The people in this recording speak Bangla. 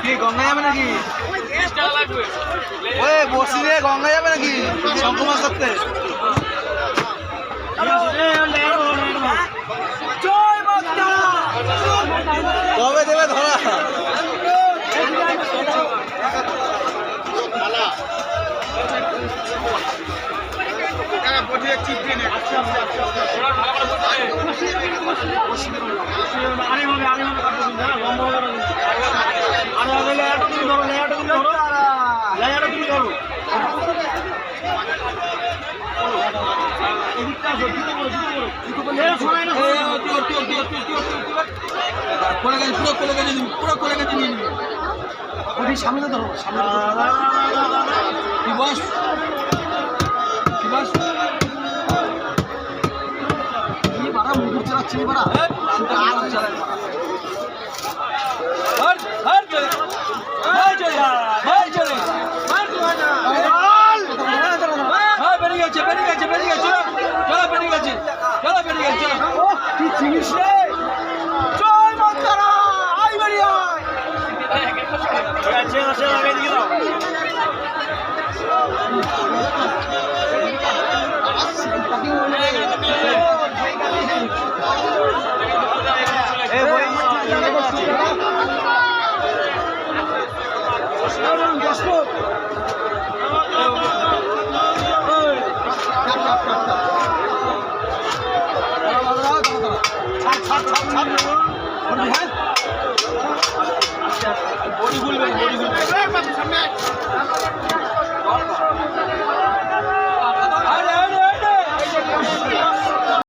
কি গঙ্গা যাবে নাকি? ওই বসি রে গঙ্গা যাবে নাকি শঙ্খ মাছ ধরতে? কবে দেবে ধরা? সামনে ধরো বস বাড়া মুকুর চালাচ্ছে বাড়া বডি খুলবে